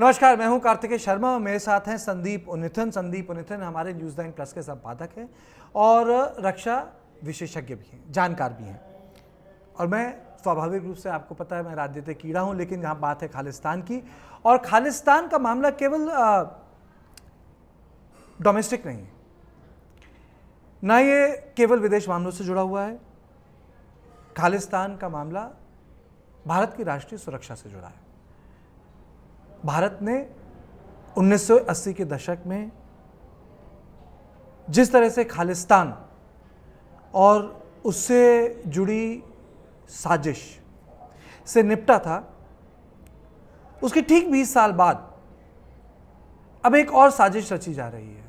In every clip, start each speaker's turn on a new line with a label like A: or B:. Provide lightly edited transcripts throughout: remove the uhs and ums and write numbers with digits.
A: नमस्कार, मैं हूं कार्तिकेय शर्मा और मेरे साथ हैं संदीप उन्निथन। संदीप उन्निथन हमारे न्यूज़ 9 प्लस के संपादक हैं और रक्षा विशेषज्ञ भी हैं, जानकार भी हैं। और मैं स्वाभाविक रूप से, आपको पता है, मैं राजनीतिक कीड़ा हूं, लेकिन यहाँ बात है खालिस्तान की। और खालिस्तान का मामला केवल डोमेस्टिक नहीं है, ना ये केवल विदेश मामलों से जुड़ा हुआ है। खालिस्तान का मामला भारत की राष्ट्रीय सुरक्षा से जुड़ा है। भारत ने 1980 के दशक में जिस तरह से खालिस्तान और उससे जुड़ी साजिश से निपटा था, उसके ठीक 20 साल बाद अब एक और साजिश रची जा रही है।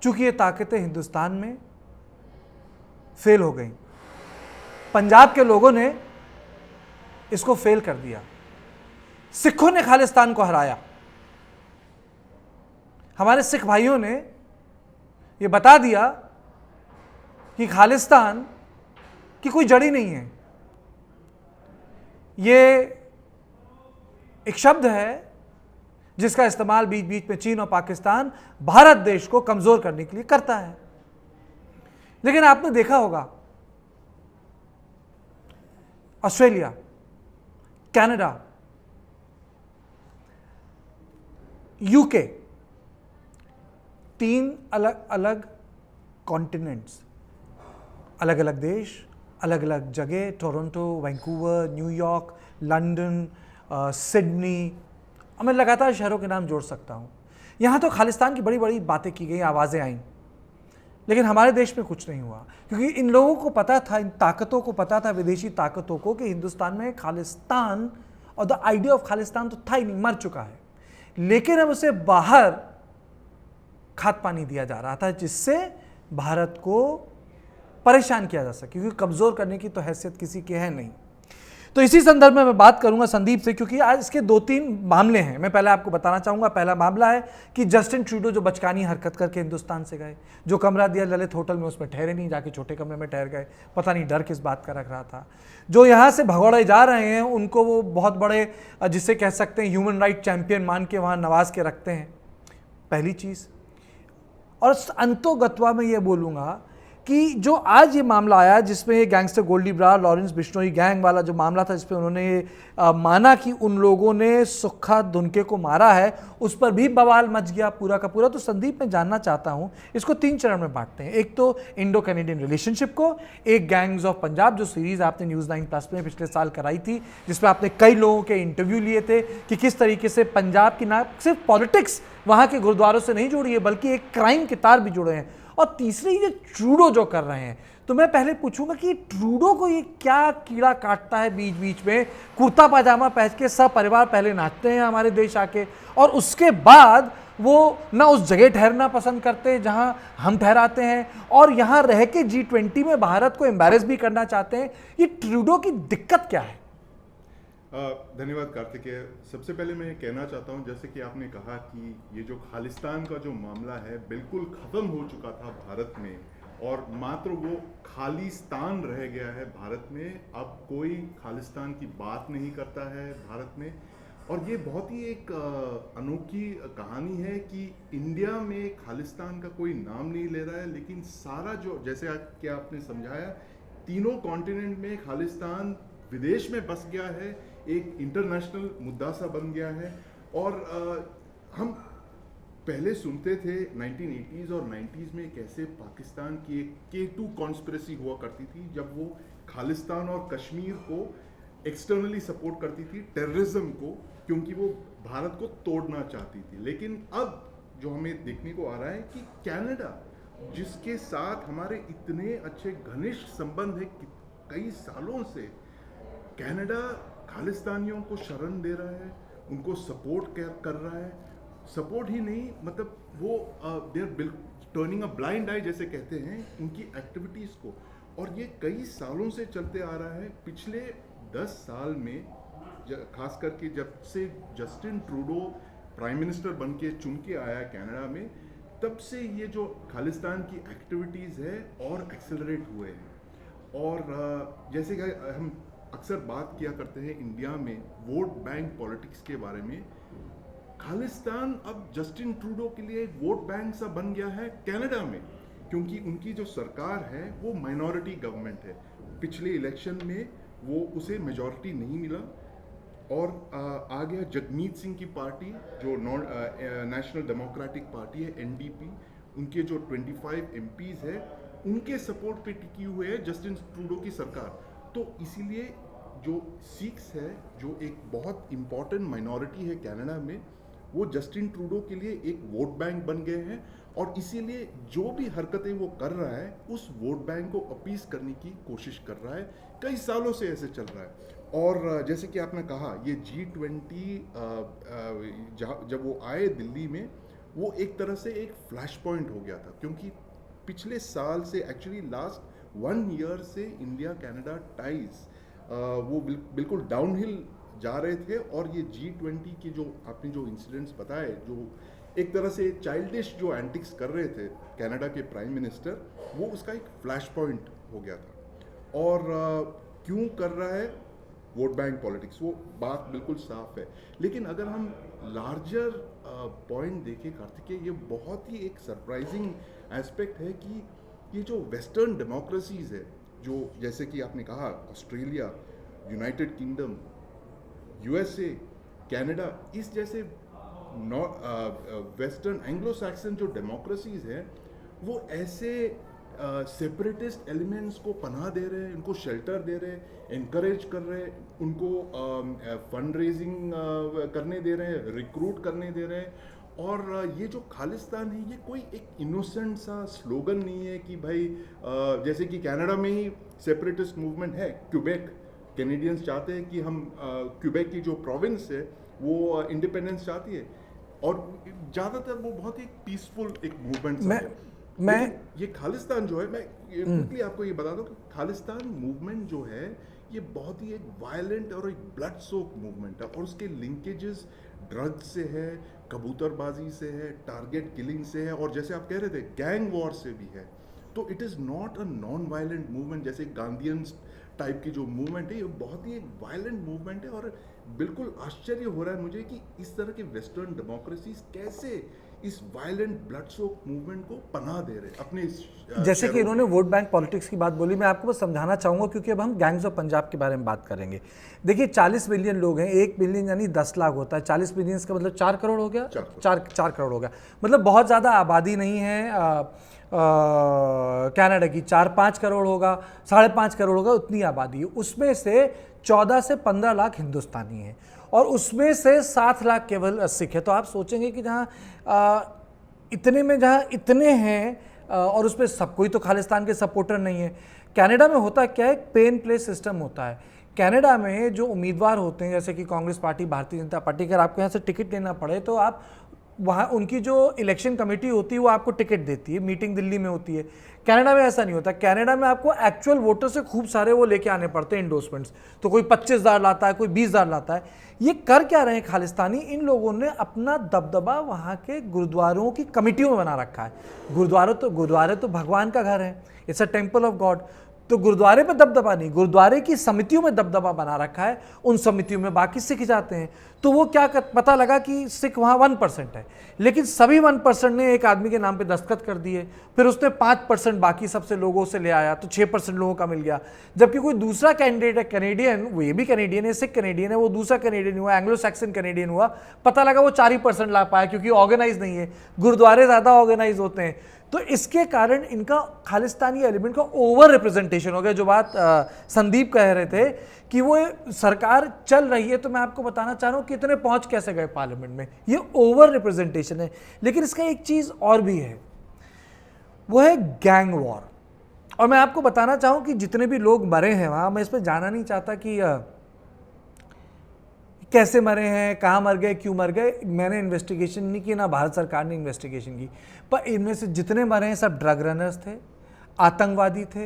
A: चूंकि ये ताकतें हिंदुस्तान में फेल हो गई, पंजाब के लोगों ने इसको फेल कर दिया। सिखों ने खालिस्तान को हराया। हमारे सिख भाइयों ने यह बता दिया कि खालिस्तान की कोई जड़ ही नहीं है। ये एक शब्द है जिसका इस्तेमाल बीच बीच में चीन और पाकिस्तान भारत देश को कमजोर करने के लिए करता है। लेकिन आपने देखा होगा, ऑस्ट्रेलिया, कनाडा, यूके, 3 अलग अलग कॉन्टिनेंट्स, अलग अलग देश, अलग अलग जगह, Toronto, Vancouver, New York, London, Sydney, और मैं लगातार शहरों के नाम जोड़ सकता हूं। यहां तो खालिस्तान की बड़ी बड़ी बातें की गई, आवाज़ें आईं, लेकिन हमारे देश में कुछ नहीं हुआ। क्योंकि इन लोगों को पता था, इन ताकतों को पता था, विदेशी ताकतों को, कि हिंदुस्तान में खालिस्तान और द आइडिया ऑफ खालिस्तान तो था ही नहीं, मर चुका है। लेकिन अब उसे बाहर खाद पानी दिया जा रहा था, जिससे भारत को परेशान किया जा सके, क्योंकि कमजोर करने की तो हैसियत किसी की है नहीं। तो इसी संदर्भ में मैं बात करूंगा संदीप से, क्योंकि आज इसके 2-3 मामले हैं। मैं पहले आपको बताना चाहूंगा, पहला मामला है कि जस्टिन ट्रूडो जो बचकानी हरकत करके हिंदुस्तान से गए, जो कमरा दिया ललित होटल में, उसमें ठहरे नहीं, जाके छोटे कमरे में ठहर गए। पता नहीं डर किस बात का रख रहा था। जो यहाँ से भगौड़े जा रहे हैं, उनको वो बहुत बड़े, जिसे कह सकते हैं, ह्यूमन राइट चैंपियन मान के वहाँ नवाज के रखते हैं, पहली चीज़। और अंतोगत्वा में ये बोलूँगा कि जो आज ये मामला आया, जिसमें ये gangster Goldy Brar, Lawrence Bishnoi gang वाला जो मामला था, जिसपे उन्होंने माना कि उन लोगों ने सुक्खा धुनके को मारा है, उस पर भी बवाल मच गया पूरा का पूरा। तो संदीप, मैं जानना चाहता हूं, इसको 3 चरण में बांटते हैं। एक तो इंडो कैनेडियन रिलेशनशिप को, एक गैंग्स ऑफ पंजाब, जो सीरीज आपने न्यूज़ 9 प्लस में पिछले साल कराई थी, जिसमें आपने कई लोगों के इंटरव्यू लिए थे कि किस तरीके से पंजाब की ना सिर्फ पॉलिटिक्स वहां के गुरुद्वारों से नहीं जुड़ी है, बल्कि एक क्राइम के तार भी जुड़े हैं। और तीसरी, ये ट्रूडो जो कर रहे हैं, तो मैं पहले पूछूंगा कि ट्रूडो को ये क्या कीड़ा काटता है बीच बीच में? कुर्ता पाजामा पहन के सब परिवार पहले नाचते हैं हमारे देश आके, और उसके बाद वो ना उस जगह ठहरना पसंद करते जहां हम ठहराते हैं, और यहां रह के G20 में भारत को एम्बैरेस भी करना चाहते हैं। ये ट्रूडो की दिक्कत क्या है?
B: धन्यवाद कार्तिकेय। सबसे पहले मैं कहना चाहता हूं, जैसे कि आपने कहा कि ये जो खालिस्तान का जो मामला है, बिल्कुल ख़त्म हो चुका था भारत में, और मात्र वो खालिस्तान रह गया है भारत में। अब कोई खालिस्तान की बात नहीं करता है भारत में। और ये बहुत ही एक अनोखी कहानी है कि इंडिया में खालिस्तान का कोई नाम नहीं ले रहा है, लेकिन सारा जो, जैसे कि आपने समझाया, तीनों कॉन्टिनेंट में खालिस्तान विदेश में बस गया है, एक इंटरनेशनल मुद्दा सा बन गया है। और हम पहले सुनते थे 1980s और 90s में कैसे पाकिस्तान की एक K2 कॉन्स्पिरेसी हुआ करती थी, जब वो खालिस्तान और कश्मीर को एक्सटर्नली सपोर्ट करती थी, टेररिज्म को, क्योंकि वो भारत को तोड़ना चाहती थी। लेकिन अब जो हमें देखने को आ रहा है कि कनाडा, जिसके साथ हमारे इतने अच्छे घनिष्ठ संबंध है कई सालों से, कनाडा खालिस्तानियों को शरण दे रहा है, उनको सपोर्ट कर रहा है। सपोर्ट ही नहीं, मतलब वो they are turning a blind eye, जैसे कहते हैं, उनकी एक्टिविटीज़ को। और ये कई सालों से चलते आ रहा है। पिछले 10 साल में, खास करके जब से जस्टिन ट्रूडो प्राइम मिनिस्टर बन के चुन के आया कनाडा में, तब से ये जो खालिस्तान की एक्टिविटीज़ है और एक्सेलरेट हुए हैं। और जैसे कि हम अक्सर बात किया करते हैं इंडिया में वोट बैंक पॉलिटिक्स के बारे में, खालिस्तान अब जस्टिन ट्रूडो के लिए एक वोट बैंक सा बन गया है कनाडा में, क्योंकि उनकी जो सरकार है वो माइनॉरिटी गवर्नमेंट है। पिछले इलेक्शन में वो उसे मेजॉरिटी नहीं मिला और आ गया जगमीत सिंह की पार्टी जो नेशनल डेमोक्रेटिक पार्टी है एनडीपी, उनके जो 25 एमपीज है उनके सपोर्ट पे टिकी हुई है जस्टिन ट्रूडो की सरकार। तो इसीलिए जो सिख्स है जो एक बहुत इम्पॉर्टेंट माइनॉरिटी है कनाडा में, वो जस्टिन ट्रूडो के लिए एक वोट बैंक बन गए हैं और इसीलिए जो भी हरकतें वो कर रहा है उस वोट बैंक को अपीस करने की कोशिश कर रहा है। कई सालों से ऐसे चल रहा है। और जैसे कि आपने कहा ये G20 जब वो आए दिल्ली में, वो एक तरह से एक फ्लैश पॉइंट हो गया था, क्योंकि पिछले साल से एक्चुअली लास्ट 1 ईयर से इंडिया कनाडा टाइज वो बिल्कुल डाउनहिल जा रहे थे। और ये G20 के जो आपने जो इंसिडेंट्स बताए, जो एक तरह से चाइल्डिश जो एंटिक्स कर रहे थे कनाडा के प्राइम मिनिस्टर, वो उसका एक फ्लैश पॉइंट हो गया था। और क्यों कर रहा है वोट बैंक पॉलिटिक्स, वो बात बिल्कुल साफ है। लेकिन अगर हम लार्जर पॉइंट देखें कार्तिकेय, ये बहुत ही एक सरप्राइजिंग एस्पेक्ट है कि ये जो वेस्टर्न डेमोक्रेसीज है, जो जैसे कि आपने कहा Australia, United kingdom, USA, Canada, इस जैसे वेस्टर्न एंग्लो सैक्सन जो डेमोक्रेसीज हैं, वो ऐसे सेपरेटिस्ट एलिमेंट्स को पनाह दे रहे हैं, उनको शेल्टर दे रहे हैं, इनकरेज कर रहे हैं, उनको फंड रेजिंग करने दे रहे हैं, रिक्रूट करने दे रहे हैं। और ये जो खालिस्तान है, ये कोई एक इनोसेंट सा स्लोगन नहीं है कि भाई जैसे कि कनाडा में ही सेपरेटिस्ट मूवमेंट है, क्यूबेक, कैनेडियंस चाहते हैं कि हम क्यूबेक की जो प्रोविंस है वो इंडिपेंडेंस चाहती है, और ज़्यादातर वो बहुत ही पीसफुल एक मूवमेंट है। मैं ये खालिस्तान जो है, मैं क्विकली आपको ये बता दूं कि खालिस्तान मूवमेंट जो है ये बहुत ही एक वायलेंट और एक ब्लड सोक मूवमेंट है, और उसके लिंकेजेस ड्रग्स से है, कबूतरबाजी से है, टारगेट किलिंग से है, और जैसे आप कह रहे थे गैंग वॉर से भी है। तो it is not a non violent movement जैसे गांधीयंस टाइप की जो मूवमेंट है, ये बहुत ही एक वायलेंट मूवमेंट है। और बिल्कुल आश्चर्य हो रहा है मुझे कि इस तरह के वेस्टर्न डेमोक्रेसीज कैसे इस वायलेंट ब्लड सोक मूवमेंट को पनाह दे रहे अपने
A: जैसे कि इन्होंने वोट बैंक पॉलिटिक्स की बात बोली, मैं आपको बस समझाना चाहूँगा क्योंकि अब हम गैंग्स ऑफ पंजाब के बारे में बात करेंगे। देखिए 40 मिलियन लोग हैं, 1 मिलियन यानी 10 लाख होता है, 40 मिलियन का मतलब 4 करोड़ हो गया, 4 करोड़ हो गया, मतलब बहुत ज़्यादा आबादी नहीं है कनाडा की। 4-5 करोड़ होगा, 5.5 करोड़ होगा, उतनी आबादी है। उसमें से 14 से 15 लाख हिंदुस्तानी हैं और उसमें से 7 लाख केवल सिख है। तो आप सोचेंगे कि जहाँ इतने में जहाँ इतने हैं और उसमें सब कोई तो खालिस्तान के सपोर्टर नहीं है। कनाडा में होता क्या है, पे एंड प्ले सिस्टम होता है। कनाडा में जो उम्मीदवार होते हैं जैसे कि कांग्रेस पार्टी, भारतीय जनता पार्टी, अगर आपको यहाँ से टिकट लेना पड़े तो आप वहाँ उनकी जो इलेक्शन कमेटी होती है वो आपको टिकट देती है, मीटिंग दिल्ली में होती है। कनाडा में ऐसा नहीं होता। कनाडा में आपको एक्चुअल वोटर से खूब सारे वो लेके आने पड़ते हैं इंडोर्समेंट्स, तो कोई 25,000 लाता है, कोई 20,000 लाता है। ये कर क्या रहे हैं खालिस्तानी, इन लोगों ने अपना दबदबा वहाँ के गुरुद्वारों की कमेटियों में बना रखा है। गुरुद्वारे तो भगवान का घर है, it's a temple of God. तो गुरुद्वारे पे दबदबा नहीं, गुरुद्वारे की समितियों में दबदबा बना रखा है। उन समितियों में बाकी सिख जाते हैं। तो वो क्या पता लगा कि सिख वहाँ 1% है, लेकिन सभी 1% ने एक आदमी के नाम पे दस्तखत कर दिए। फिर उसने 5% बाकी सबसे लोगों से ले आया, तो 6% लोगों का मिल गया। जबकि कोई दूसरा कैंडिडेट है कनेडियन, वो ये भी कनेडियन है, सिख कनेडियन है, वो दूसरा कनेडियन हुआ, एंग्लो सैक्सन कनेडियन हुआ, पता लगा वो 4% ला पाया, क्योंकि ऑर्गेनाइज नहीं है। गुरुद्वारे ज़्यादा ऑर्गेनाइज होते हैं। तो इसके कारण इनका खालिस्तानी एलिमेंट का ओवर रिप्रेजेंटेशन हो गया। जो बात संदीप कह रहे थे कि वो सरकार चल रही है, तो मैं आपको बताना चाह रहा हूँ कि इतने पहुंच कैसे गए पार्लियामेंट में, ये ओवर रिप्रेजेंटेशन है। लेकिन इसका एक चीज़ और भी है, वो है गैंग वॉर। और मैं आपको बताना चाहूँ कि जितने भी लोग मरे हैं वहाँ, मैं इस पर जाना नहीं चाहता कि कैसे मरे हैं, कहाँ मर गए, क्यों मर गए। मैंने इन्वेस्टिगेशन नहीं की, ना भारत सरकार ने इन्वेस्टिगेशन की। पर इनमें से जितने मरे हैं सब ड्रग रनर्स थे, आतंकवादी थे,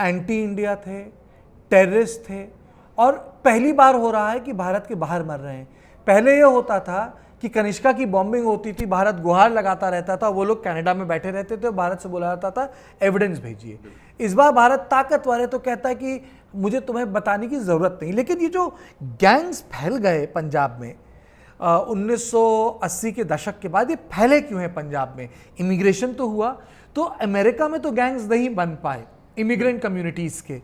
A: एंटी इंडिया थे, टेररिस्ट थे। और पहली बार हो रहा है कि भारत के बाहर मर रहे हैं। पहले ये होता था कि कनिष्का की बॉम्बिंग होती थी, भारत गुहार लगाता रहता था, वो लोग कनाडा में बैठे रहते थे, भारत से बोला जाता था एविडेंस भेजिए। इस बार भारत ताकतवर है तो कहता है कि मुझे तुम्हें बताने की ज़रूरत नहीं। लेकिन ये जो गैंग्स फैल गए पंजाब में, 1980 के दशक के बाद ये फैले क्यों हैं पंजाब में? इमिग्रेशन तो हुआ, तो अमेरिका में तो गैंग्स नहीं बन पाए इमिग्रेंट कम्युनिटीज़ के।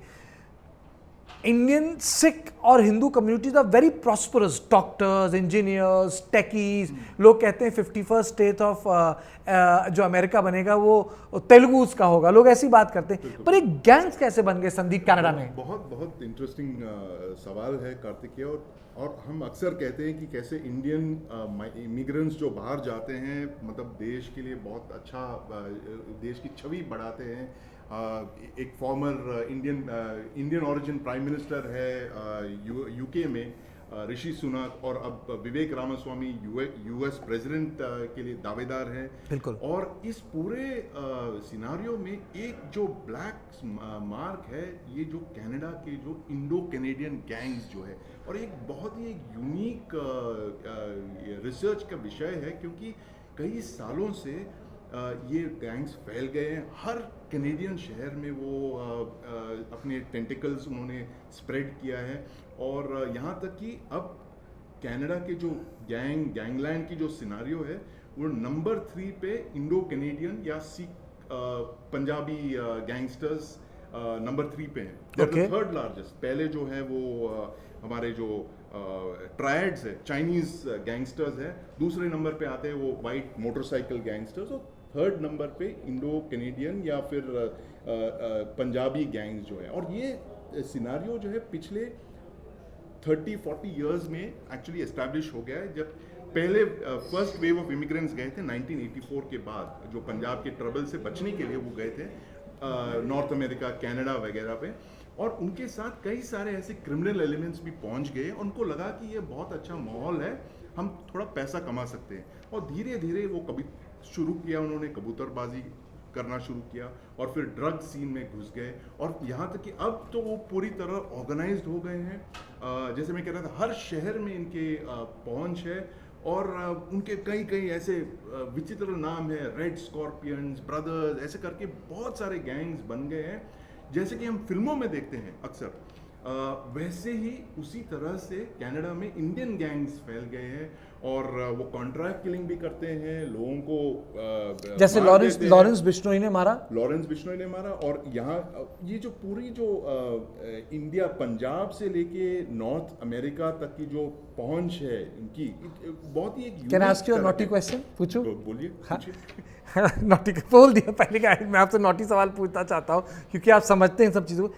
A: इंडियन सिख और Hindu communities are very prosperous, doctors, engineers, techies. लोग कहते हैं 51st स्टेट ऑफ जो अमेरिका बनेगा वो तेलुगुस का होगा, लोग ऐसी बात करते हैं। पर एक गैंग्स कैसे बन गए संदीप कनाडा में?
B: बहुत बहुत इंटरेस्टिंग सवाल है कार्तिकेय। और हम अक्सर कहते हैं कि कैसे इंडियन इमिग्रेंट्स जो बाहर जाते हैं, मतलब देश के लिए बहुत अच्छा देश की छवि बढ़ाते हैं। एक former Indian origin prime minister है यूके में, ऋषि सुनक, और अब विवेक रामास्वामी यूएस प्रेसिडेंट के लिए दावेदार है।
A: बिल्कुल।
B: और इस पूरे सिनारियो में एक जो ब्लैक मार्क है, ये जो कनाडा के जो इंडो कैनेडियन गैंग्स जो है, और एक बहुत ही एक यूनिक रिसर्च का विषय है, क्योंकि कई सालों से ये गैंग्स फैल गए हैं। हर कैनेडियन शहर में वो अपने टेंटिकल्स उन्होंने स्प्रेड किया है। और यहाँ तक कि अब कनाडा के जो गैंगलैंड की जो सिनारियो है, वो नंबर 3 पे इंडो कैनेडियन या सिख पंजाबी गैंगस्टर्स नंबर 3 पे हैं।
A: Okay.
B: Third largest. पहले जो है वो हमारे जो ट्रायड्स है, चाइनीज गैंगस्टर्स है। दूसरे नंबर पे आते हैं वो वाइट मोटरसाइकिल गैंगस्टर्स। और थर्ड नंबर पे इंडो कैनेडियन या फिर पंजाबी गैंग्स जो है। और ये सिनारियो जो है पिछले 30-40 इयर्स में एक्चुअली एस्टैब्लिश हो गया है। जब पहले फर्स्ट वेव ऑफ इमिग्रेंट्स गए थे 1984 के बाद, जो पंजाब के ट्रबल से बचने के लिए वो गए थे नॉर्थ अमेरिका, कनाडा वगैरह पे। और उनके साथ कई सारे ऐसे क्रिमिनल एलिमेंट्स भी पहुंच गए। उनको लगा कि ये बहुत अच्छा माहौल है, हम थोड़ा पैसा कमा सकते हैं। और धीरे धीरे वो कभी शुरू किया, उन्होंने कबूतरबाजी करना शुरू किया, और फिर ड्रग सीन में घुस गए। और यहाँ तक कि अब तो वो पूरी तरह ऑर्गेनाइज्ड हो गए हैं। जैसे मैं कह रहा था, हर शहर में इनके पहुंच है। और उनके कई ऐसे विचित्र नाम है, रेड स्कॉर्पियंस ब्रदर्स, ऐसे करके बहुत सारे गैंग्स बन गए हैं। जैसे कि हम फिल्मों में देखते हैं अक्सर, वैसे ही उसी तरह से कनाडा में इंडियन गैंग्स फैल गए हैं। और वो कॉन्ट्रैक्ट किलिंग भी करते हैं, लोगों को
A: जैसे लॉरेंस बिश्नोई ने मारा।
B: और यहाँ ये जो पूरी जो इंडिया, पंजाब से लेके नॉर्थ अमेरिका तक की जो पहुंच है इनकी, बहुत ही एक
A: can I ask you a naughty question? पूछूं?
B: बोलिए।
A: नॉटी बोल दिया पहले का। मैं आपसे नॉटी सवाल पूछना चाहता हूँ, क्योंकि आप समझते हैं सब चीज़ों को।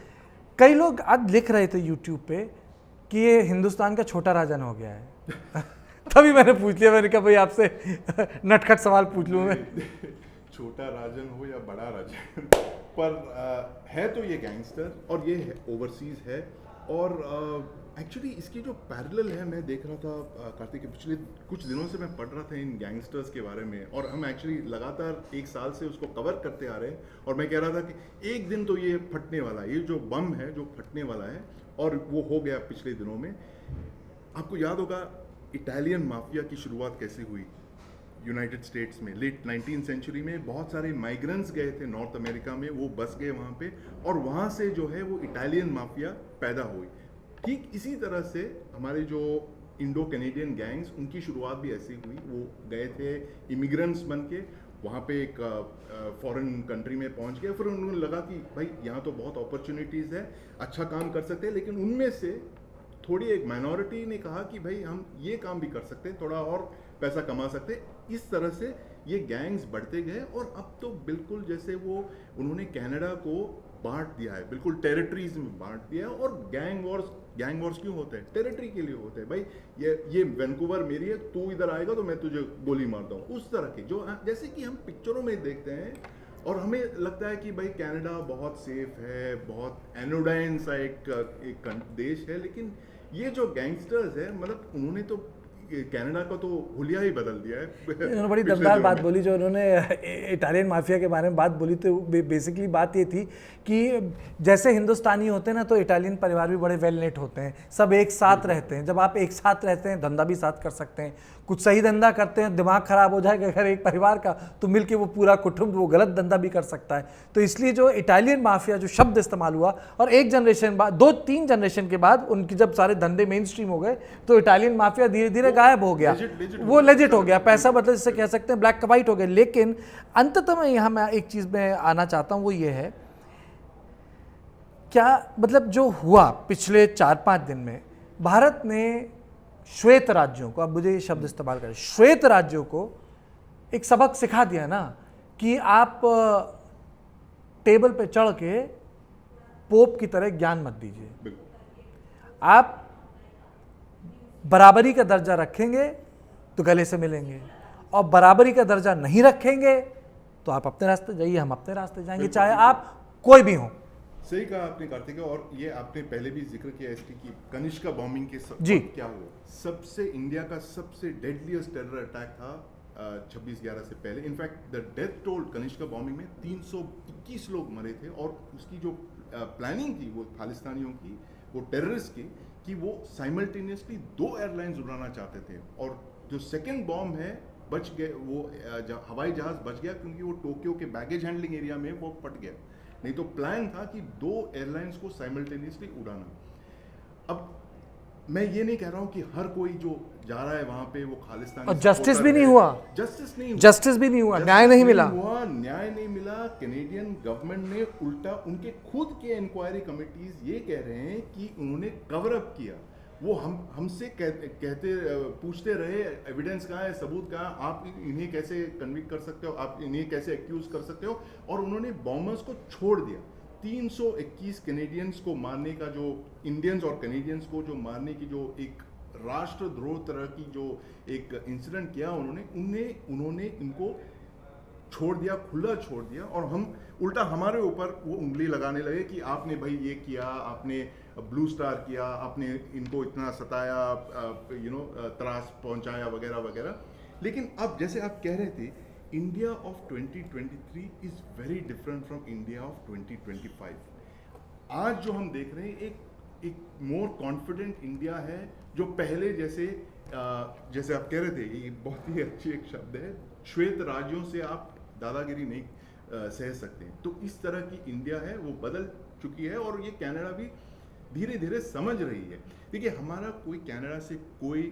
A: कई लोग आज लिख रहे थे यूट्यूब पे कि ये हिंदुस्तान का छोटा राजन हो गया है। तभी मैंने पूछ लिया, मैंने कहा भाई आपसे नटखट सवाल पूछ लूँ मैं।
B: छोटा राजन हो या बड़ा राजन, पर है तो ये गैंगस्टर, और ये ओवरसीज है। और एक्चुअली इसकी जो पैरेलल है, मैं देख रहा था कार्तिक, पिछले कुछ दिनों से मैं पढ़ रहा था इन गैंगस्टर्स के बारे में। और हम एक्चुअली लगातार 1 साल से उसको कवर करते आ रहे हैं। और मैं कह रहा था कि एक दिन तो ये फटने वाला है, ये जो बम है जो फटने वाला है। और वो हो गया पिछले दिनों में। आपको याद होगा इटालियन माफिया की शुरुआत कैसे हुई यूनाइटेड स्टेट्स में। लेट 19th सेंचुरी में बहुत सारे माइग्रेंट्स गए थे नॉर्थ अमेरिका में, वो बस गए वहाँ पे, और वहाँ से जो है वो इटालियन माफिया पैदा हुई। ठीक इसी तरह से हमारे जो इंडो कैनेडियन गैंग्स, उनकी शुरुआत भी ऐसी हुई। वो गए थे इमिग्रेंट्स बन के, वहाँ पे एक फॉरेन कंट्री में पहुँच गए। फिर उन्होंने लगा कि भाई यहाँ तो बहुत अपॉर्चुनिटीज़ है, अच्छा काम कर सकते हैं। लेकिन उनमें से थोड़ी एक माइनॉरिटी ने कहा कि भाई हम ये काम भी कर सकते हैं, थोड़ा और पैसा कमा सकते हैं। इस तरह से ये गैंग्स बढ़ते गए। और अब तो बिल्कुल जैसे वो उन्होंने कनाडा को बांट दिया है, बिल्कुल टेरिटरीज में बांट दिया है। और गैंग वॉर्स क्यों होते हैं? टेरिटरी के लिए होते हैं। भाई ये वैंकूवर मेरी है, तू इधर आएगा तो मैं तुझे गोली मारता हूँ, उस तरह की जो जैसे कि हम पिक्चरों में देखते हैं। और हमें लगता है कि भाई कनाडा बहुत सेफ है, बहुत एनोडाइन सा एक देश है। लेकिन ये जो गैंगस्टर्स है, मतलब उन्होंने तो कनाडा का तो हुलिया ही बदल दिया है।
A: उन्होंने बड़ी दमदार बात बोली जो उन्होंने इटालियन माफिया के बारे में बात बोली। तो बेसिकली बात ये थी कि जैसे हिंदुस्तानी होते हैं ना, तो इटालियन परिवार भी बड़े वेल नेट होते हैं, सब एक साथ रहते हैं। जब आप एक साथ रहते हैं, धंधा भी साथ कर सकते हैं, कुछ सही धंधा करते हैं, दिमाग खराब हो जाएगा अगर एक परिवार का, तो मिलके वो पूरा कुटुंब वो गलत धंधा भी कर सकता है। तो इसलिए जो इटालियन माफिया जो शब्द इस्तेमाल हुआ, और एक जनरेशन बाद, 2-3 जनरेशन के बाद उनकी जब सारे धंधे मेन स्ट्रीम हो गए, तो इटालियन माफिया धीरे धीरे गायब हो गया,
B: Legit
A: वो लेजिट हो गया, पैसा मतलब जिसे कह सकते हैं ब्लैक का वाइट हो गया। लेकिन अंततः मैं यहाँ मैं एक चीज़ में आना चाहता हूँ, वो ये है क्या मतलब जो हुआ पिछले 4-5 दिन में, भारत ने श्वेत राज्यों को, अब मुझे ये शब्द इस्तेमाल करें, श्वेत राज्यों को एक सबक सिखा दिया ना कि आप टेबल पे चढ़ के पोप की तरह ज्ञान मत दीजिए।
B: बिल्कुल।
A: आप बराबरी का दर्जा रखेंगे तो गले से मिलेंगे, और बराबरी का दर्जा नहीं रखेंगे तो आप अपने रास्ते जाइए, हम अपने रास्ते जाएंगे, चाहे आप कोई भी हो।
B: सही कहा आपने कार्तिक, और ये आपने पहले भी जिक्र किया इसकी कि कनिष्का बॉम्बिंग के
A: जी।
B: क्या हुआ, सबसे इंडिया का सबसे डेडलीस्ट टेरर अटैक था 26/11 से पहले। In fact the death toll Kanishka bombing में 321 लोग मरे थे, और उसकी जो प्लानिंग थी वो खालिस्तानियों की, वो टेररिस्ट की, कि वो साइमल्टेनियसली 2 एयरलाइंस उड़ाना चाहते थे, और जो सेकेंड बॉम्ब है बच गए, वो हवाई जहाज बच गया क्योंकि वो टोक्यो के बैगेज हैंडलिंग एरिया में वो फट गया, नहीं तो प्लान था कि 2 एयरलाइंस को साइमल्टेनियसली उड़ाना। अब मैं ये नहीं कह रहा हूं कि हर कोई जो जा रहा है वहां पे वो खालिस्तानी,
A: और जस्टिस भी नहीं हुआ,
B: जस्टिस नहीं हुआ,
A: जस्टिस भी नहीं हुआ, न्याय नहीं मिला,
B: न्याय नहीं मिला। कैनेडियन गवर्नमेंट ने उल्टा उनके खुद के इंक्वायरी कमिटीज ये कह रहे हैं कि उन्होंने कवर अप किया। वो हमसे कहते पूछते रहे एविडेंस कहाँ है, सबूत कहाँ, आप इन्हें कैसे कन्विक्ट कर सकते हो, आप इन्हें कैसे एक्यूज कर सकते हो, और उन्होंने बॉम्बर्स को छोड़ दिया। 321 कैनेडियंस को मारने का, जो इंडियंस और कैनेडियंस को जो मारने की जो एक राष्ट्रद्रोह तरह की जो एक इंसिडेंट किया उन्होंने इनको छोड़ दिया, खुला छोड़ दिया, और हम उल्टा हमारे ऊपर वो उंगली लगाने लगे कि आपने भाई ये किया, आपने ब्लू स्टार किया, आपने इनको इतना सताया, त्रास पहुंचाया वगैरह वगैरह। लेकिन अब जैसे आप कह रहे थे, India of 2023 is very different from India of 2025। आज जो हम देख रहे हैं एक मोर कॉन्फिडेंट इंडिया है, जो पहले जैसे आप कह रहे थे, ये बहुत ही अच्छी एक शब्द है, श्वेत राज्यों से आप दादागिरी नहीं सह सकते। तो इस तरह की इंडिया है, वो बदल चुकी है, और ये कनाडा भी धीरे धीरे समझ रही है। देखिए, हमारा कोई कनाडा से कोई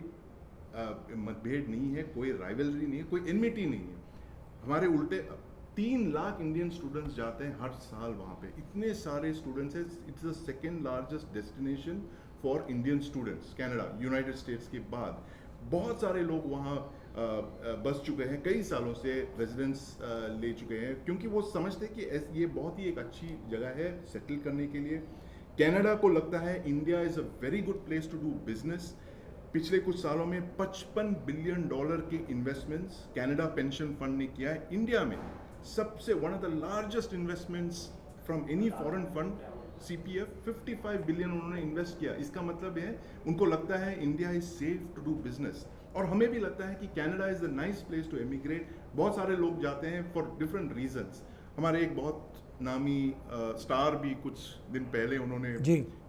B: मतभेद नहीं है, कोई राइवलरी नहीं है, कोई एनमिटी नहीं है। हमारे उल्टे 3 लाख इंडियन स्टूडेंट्स जाते हैं हर साल वहाँ पे, इतने सारे स्टूडेंट्स हैं। It's the second largest destination for Indian students, Canada, United states के बाद। बहुत सारे लोग वहाँ बस चुके हैं, कई सालों से रेजिडेंस ले चुके हैं, क्योंकि वो समझते हैं कि ये बहुत ही एक अच्छी जगह है सेटल करने के लिए। कनाडा को लगता है India is a very good place to do business. पिछले कुछ सालों में $55 बिलियन के इन्वेस्टमेंट्स कनाडा पेंशन फंड ने किया है इंडिया में। सबसे one of the largest investments from any foreign fund, CPF 55 billion उन्होंने इन्वेस्ट किया। इसका मतलब है उनको लगता है India is safe to do business, और हमें भी लगता है कि Canada is the nice place to emigrate. बहुत सारे लोग जाते हैं फॉर डिफरेंट रीजंस। हमारे एक बहुत नामी स्टार भी कुछ दिन पहले उन्होंने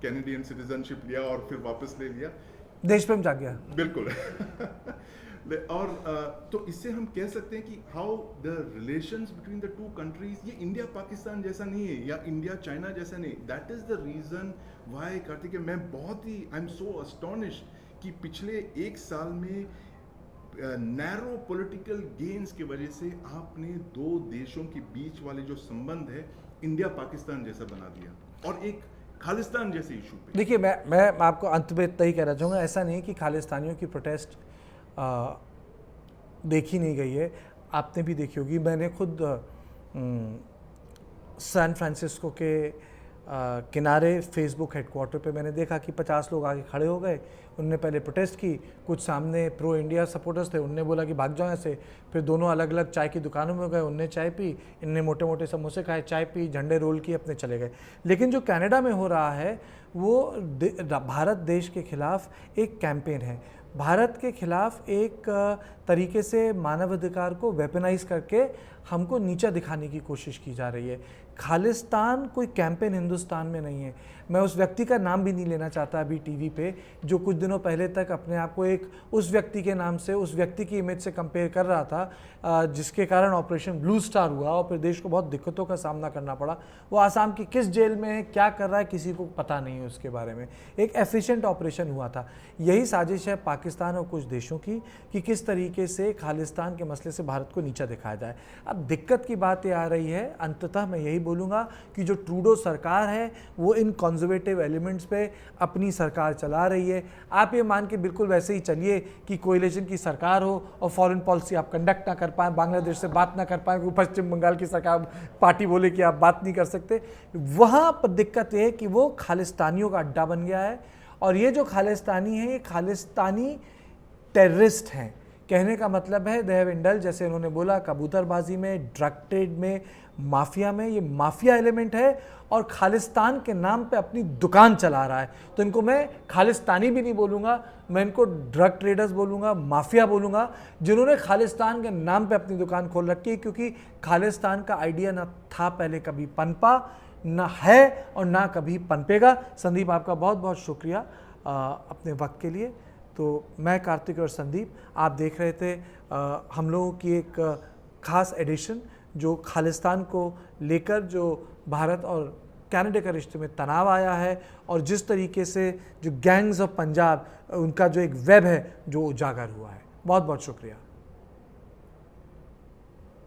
B: कैनेडियन सिटीजनशिप लिया और फिर वापस ले लिया,
A: देश प्रेम जाग गया।
B: बिल्कुल। और तो इससे हम कह सकते हैं कि how the relations between the two countries, ये इंडिया पाकिस्तान जैसा नहीं है या इंडिया चाइना जैसा नहीं। That is the reason why Kartik, मैं बहुत ही आई एम सो अस्टोनिश्ड कि पिछले 1 साल में नैरो पॉलिटिकल गेन्स की वजह से आपने 2 देशों के बीच वाले जो संबंध है इंडिया पाकिस्तान जैसा बना दिया, और एक खालिस्तान जैसे इशू पे।
A: देखिए, मैं आपको अंत में इतना ही कहना चाहूँगा, ऐसा नहीं है कि खालिस्तानियों की प्रोटेस्ट देखी नहीं गई है, आपने भी देखी होगी। मैंने खुद सैन फ्रांसिस्को के किनारे फेसबुक हेडक्वार्टर पे मैंने देखा कि 50 लोग आगे खड़े हो गए। उनने पहले प्रोटेस्ट की, कुछ सामने प्रो इंडिया सपोर्टर्स थे, उनने बोला कि भाग जाओ ऐसे। फिर दोनों अलग अलग चाय की दुकानों में गए, उनने चाय पी, इनने मोटे मोटे समोसे खाए, चाय पी, झंडे रोल किए, अपने चले गए। लेकिन जो कनाडा में हो रहा है वो भारत देश के खिलाफ एक कैंपेन है, भारत के खिलाफ एक तरीके से मानवाधिकार को वेपनाइज करके हमको नीचा दिखाने की कोशिश की जा रही है। खालिस्तान कोई कैंपेन हिंदुस्तान में नहीं है। मैं उस व्यक्ति का नाम भी नहीं लेना चाहता अभी टीवी पे, जो कुछ दिनों पहले तक अपने आप को एक उस व्यक्ति के नाम से, उस व्यक्ति की इमेज से कंपेयर कर रहा था, जिसके कारण ऑपरेशन ब्लू स्टार हुआ और प्रदेश को बहुत दिक्कतों का सामना करना पड़ा। वो आसाम की किस जेल में है, क्या कर रहा है, किसी को पता नहीं है उसके बारे में। एक एफिशिएंट ऑपरेशन हुआ था। यही साजिश है पाकिस्तान और कुछ देशों की कि किस तरीके से खालिस्तान के मसले से भारत को नीचा दिखाया जाए। अब दिक्कत की बात ये आ रही है, अंततः मैं यही बोलूँगा कि जो ट्रूडो सरकार है वो इन कंजर्वेटिव एलिमेंट्स पे अपनी सरकार चला रही है। आप ये मान के बिल्कुल वैसे ही चलिए कि कोएलिशन की सरकार हो और फॉरेन पॉलिसी आप कंडक्ट ना कर पाएँ, बांग्लादेश से बात ना कर पाएँ, पश्चिम बंगाल की सरकार पार्टी बोले कि आप बात नहीं कर सकते। वहाँ पर दिक्कत ये है कि वो खालिस्तानियों का अड्डा बन गया है और ये जो खालिस्तानी है ये खालिस्तानी टेररिस्ट हैं। कहने का मतलब है दे हैव इंडल्ज, जैसे उन्होंने बोला, कबूतरबाजी में, ड्रग ट्रेड में, माफिया में। ये माफिया एलिमेंट है और खालिस्तान के नाम पे अपनी दुकान चला रहा है। तो इनको मैं खालिस्तानी भी नहीं बोलूँगा, मैं इनको ड्रग ट्रेडर्स बोलूँगा, माफिया बोलूँगा, जिन्होंने खालिस्तान के नाम पे अपनी दुकान खोल रखी है। क्योंकि खालिस्तान का आइडिया ना था पहले कभी पनपा, ना है और ना कभी पनपेगा। संदीप, आपका बहुत बहुत शुक्रिया अपने वक्त के लिए। तो मैं कार्तिक और संदीप, आप देख रहे थे हम लोगों की एक खास एडिशन जो खालिस्तान को लेकर जो भारत और कनाडा के रिश्ते में तनाव आया है और जिस तरीके से जो गैंग्स ऑफ पंजाब, उनका जो एक वेब है जो उजागर हुआ है। बहुत बहुत शुक्रिया।